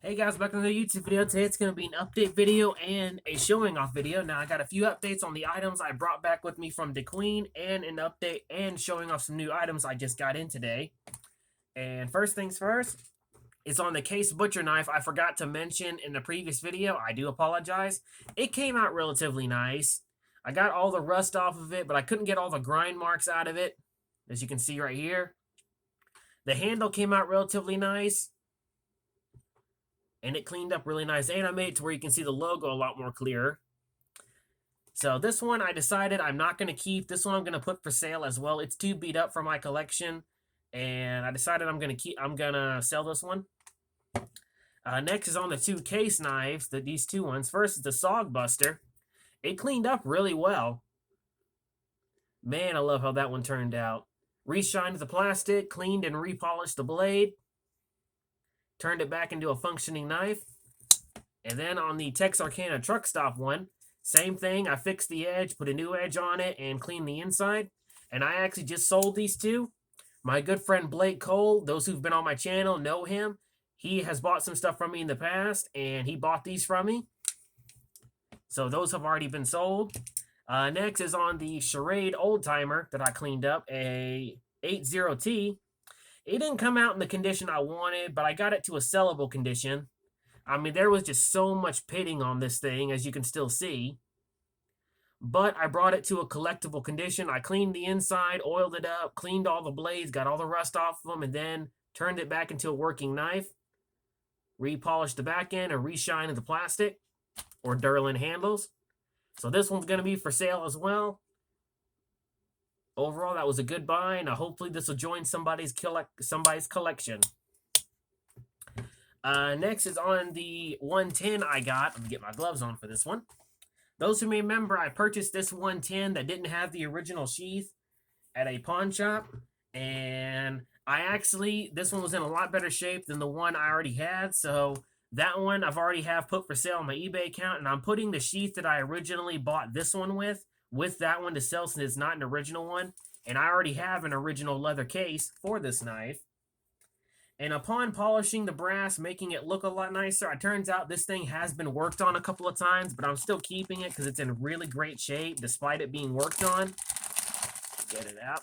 Hey guys, welcome to the YouTube video. Today it's going to be an update video and a showing off video. Now I got a few updates on the items I brought back with me from dequeen and an update and showing off some new items I just got in today. And first things first, it's on the case butcher knife. I forgot to mention in the previous video. I do apologize. It came out relatively nice. I got all the rust off of it, but I couldn't get all the grind marks out of it, as you can see right here. The handle came out relatively nice. And it cleaned up really nice. And I made it to where you can see the logo a lot more clearer. So this one I decided I'm not going to keep. This one I'm going to put for sale as well. It's too beat up for my collection. And I decided I'm going to sell this one. Next is on the two case knives, these two ones. First is the Sog Buster. It cleaned up really well. Man, I love how that one turned out. Reshined the plastic, cleaned and repolished the blade. Turned it back into a functioning knife. And then on the Texarkana truck stop one, same thing. I fixed the edge, put a new edge on it, and cleaned the inside. And I actually just sold these two. My good friend Blake Cole, those who've been on my channel know him. He has bought some stuff from me in the past, and he bought these from me. So those have already been sold. Next is on the Charade Old Timer that I cleaned up, a 80T. It didn't come out in the condition I wanted, but I got it to a sellable condition. I mean, there was just so much pitting on this thing, as you can still see. But I brought it to a collectible condition. I cleaned the inside, oiled it up, cleaned all the blades, got all the rust off of them, and then turned it back into a working knife. Repolished the back end and reshined the plastic, or Durlin handles. So this one's going to be for sale as well. Overall, that was a good buy, and hopefully this will join somebody's collection. Next is on the 110 I got. Let me get my gloves on for this one. Those who may remember, I purchased this 110 that didn't have the original sheath at a pawn shop, and this one was in a lot better shape than the one I already had, so that one I've already have put for sale on my eBay account, and I'm putting the sheath that I originally bought this one with that one to sell since it's not an original one. And I already have an original leather case for this knife. And upon polishing the brass, making it look a lot nicer, it turns out this thing has been worked on a couple of times, but I'm still keeping it because it's in really great shape despite it being worked on. Get it out.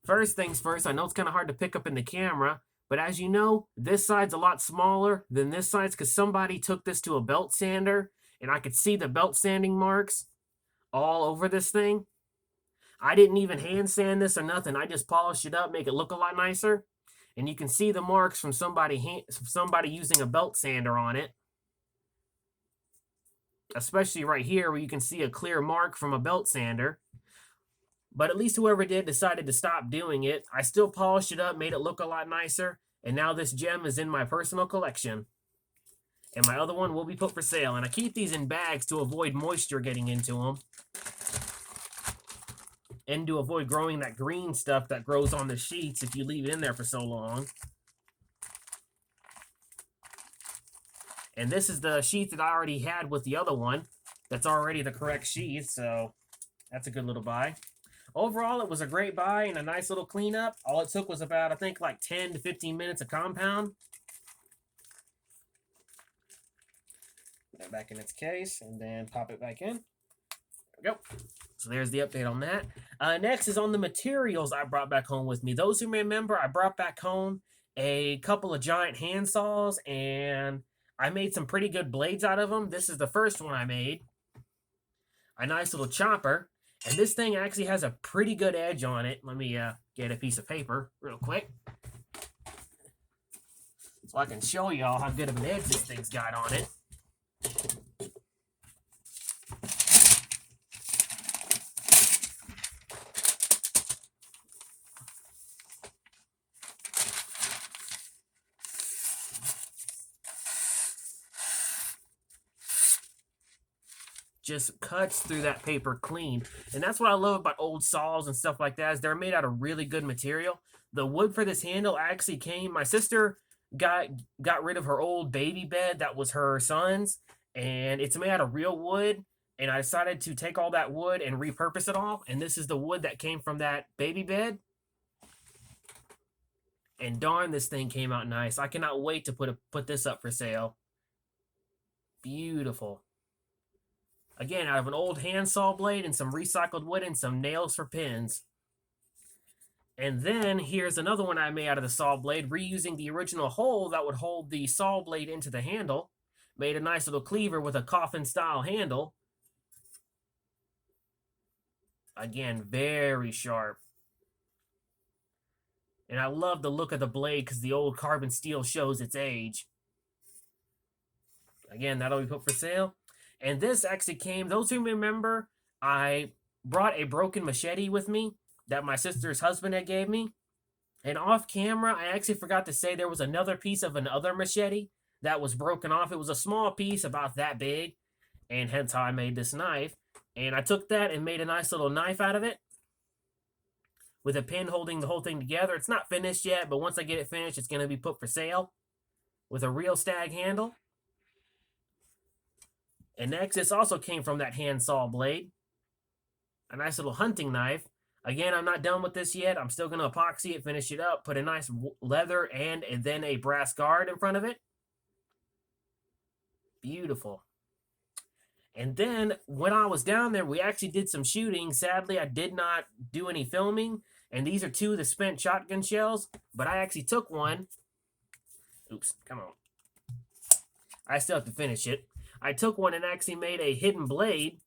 First things first, I know it's kind of hard to pick up in the camera, but as you know, this side's a lot smaller than this side's because somebody took this to a belt sander, and I could see the belt sanding marks all over this thing. I didn't even hand sand this or nothing. I just polished it up, make it look a lot nicer. And you can see the marks from somebody using a belt sander on it. Especially right here where you can see a clear mark from a belt sander. But at least whoever did decided to stop doing it. I still polished it up, made it look a lot nicer. And now this gem is in my personal collection. And my other one will be put for sale. And I keep these in bags to avoid moisture getting into them. And to avoid growing that green stuff that grows on the sheets if you leave it in there for so long. And this is the sheath that I already had with the other one. That's already the correct sheath, so that's a good little buy. Overall, it was a great buy and a nice little cleanup. All it took was about, I think, like 10 to 15 minutes of compound. Put that back in its case and then pop it back in. There we go. So there's the update on that. Next is on the materials I brought back home with me. Those who may remember, I brought back home a couple of giant hand saws, and I made some pretty good blades out of them. This is the first one I made. A nice little chopper. And this thing actually has a pretty good edge on it. Let me get a piece of paper real quick, so I can show y'all how good of an edge this thing's got on it. Just cuts through that paper clean. And that's what I love about old saws and stuff like that, is they're made out of really good material. The wood for this handle actually came, my sister got rid of her old baby bed that was her son's, and it's made out of real wood, and I decided to take all that wood and repurpose it all, and this is the wood that came from that baby bed. And darn, this thing came out nice. I cannot wait to put this up for sale. Beautiful. Again, out of an old handsaw blade and some recycled wood and some nails for pins. And then here's another one I made out of the saw blade, reusing the original hole that would hold the saw blade into the handle. Made a nice little cleaver with a coffin-style handle. Again, very sharp. And I love the look of the blade because the old carbon steel shows its age. Again, that'll be put for sale. And this actually came, those who remember, I brought a broken machete with me that my sister's husband had gave me. And off camera, I actually forgot to say there was another piece of another machete that was broken off. It was a small piece, about that big, and hence how I made this knife. And I took that and made a nice little knife out of it with a pin holding the whole thing together. It's not finished yet, but once I get it finished, it's going to be put for sale with a real stag handle. And next, this also came from that handsaw blade. A nice little hunting knife. Again, I'm not done with this yet. I'm still going to epoxy it, finish it up, put a nice leather and then a brass guard in front of it. Beautiful. And then when I was down there, we actually did some shooting. Sadly, I did not do any filming. And these are two of the spent shotgun shells. But I actually took one. Oops, come on. I still have to finish it. I took one and actually made a hidden blade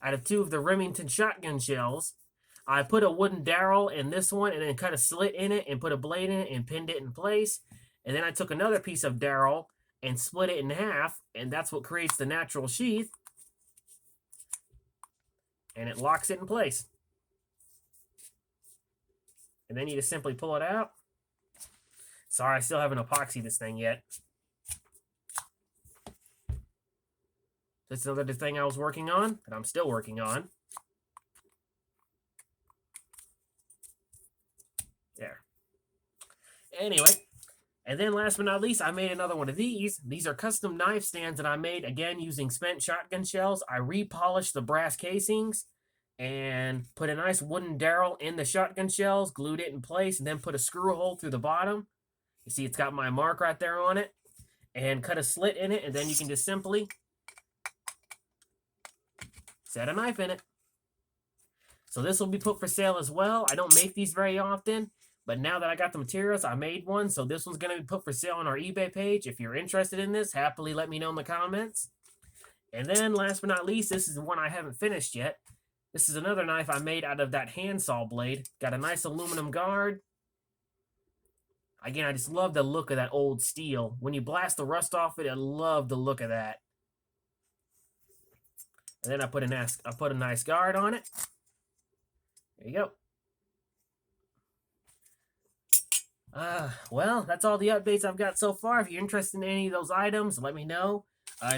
out of two of the Remington shotgun shells. I put a wooden dowel in this one and then cut a slit in it and put a blade in it and pinned it in place. And then I took another piece of dowel and split it in half, and that's what creates the natural sheath. And it locks it in place. And then you just simply pull it out. Sorry, I still haven't epoxied this thing yet. That's another thing I was working on, that I'm still working on. There. Anyway, and then last but not least, I made another one of these. These are custom knife stands that I made, again, using spent shotgun shells. I repolished the brass casings and put a nice wooden dowel in the shotgun shells, glued it in place, and then put a screw hole through the bottom. You see it's got my mark right there on it. And cut a slit in it, and then you can just simply set a knife in it. So this will be put for sale as well. I don't make these very often, but now that I got the materials, I made one. So this one's going to be put for sale on our eBay page. If you're interested in this, happily let me know in the comments. And then last but not least, this is the one I haven't finished yet. This is another knife I made out of that handsaw blade. Got a nice aluminum guard. Again, I just love the look of that old steel. When you blast the rust off it, I love the look of that. And then I put a nice guard on it. There you go. Well, that's all the updates I've got so far. If you're interested in any of those items, let me know.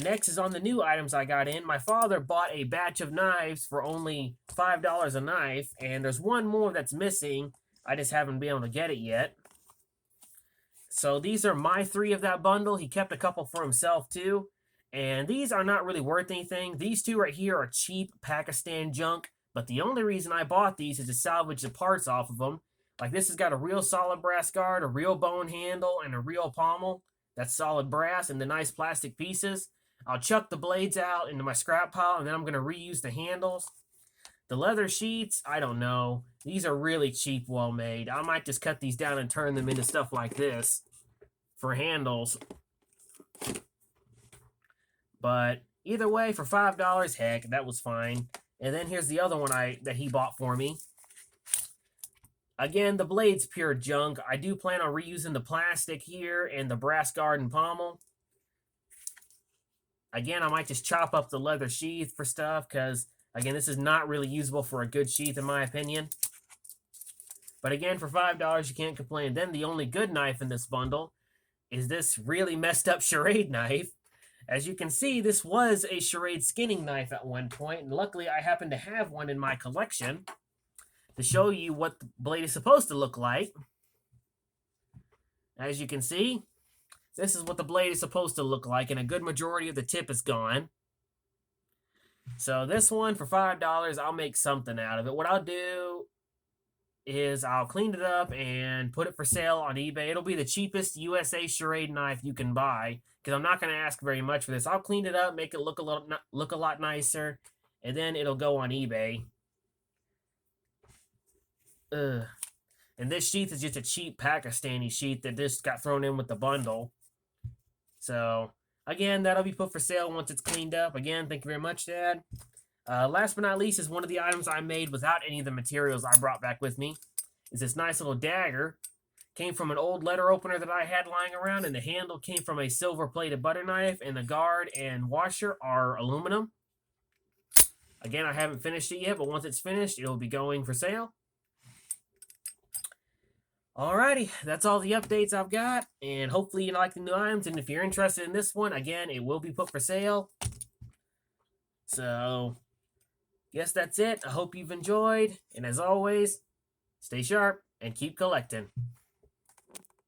Next is on the new items I got in. My father bought a batch of knives for only $5 a knife, and there's one more that's missing. I just haven't been able to get it yet. So these are my 3 of that bundle. He kept a couple for himself too. And these are not really worth anything. These 2 right here are cheap Pakistan junk. But the only reason I bought these is to salvage the parts off of them. Like this has got a real solid brass guard, a real bone handle, and a real pommel. That's solid brass and the nice plastic pieces. I'll chuck the blades out into my scrap pile, and then I'm going to reuse the handles. The leather sheets, I don't know. These are really cheap, well made. I might just cut these down and turn them into stuff like this for handles. But either way, for $5, heck, that was fine. And then here's the other one that he bought for me. Again, the blade's pure junk. I do plan on reusing the plastic here and the brass guard and pommel. Again, I might just chop up the leather sheath for stuff because, again, this is not really usable for a good sheath in my opinion. But again, for $5, you can't complain. Then the only good knife in this bundle is this really messed up Charade knife. As you can see, this was a Charade skinning knife at one point, and luckily I happen to have one in my collection to show you what the blade is supposed to look like. As you can see, this is what the blade is supposed to look like, and a good majority of the tip is gone. So this one, for $5, I'll make something out of it. What I'll do is I'll clean it up and put it for sale on eBay. It'll be the cheapest USA charade knife you can buy because I'm not going to ask very much for this. I'll clean it up, make it look a lot nicer, and then it'll go on eBay. Ugh. And this sheath is just a cheap Pakistani sheath that just got thrown in with the bundle. So, again, that'll be put for sale once it's cleaned up. Again, thank you very much, Dad. Last but not least is one of the items I made without any of the materials I brought back with me. Is this nice little dagger. Came from an old letter opener that I had lying around, and the handle came from a silver-plated butter knife, and the guard and washer are aluminum. Again, I haven't finished it yet, but once it's finished, it'll be going for sale. Alrighty, that's all the updates I've got, and hopefully you like the new items, and if you're interested in this one, again, it will be put for sale. So, guess that's it. I hope you've enjoyed, and as always, stay sharp and keep collecting.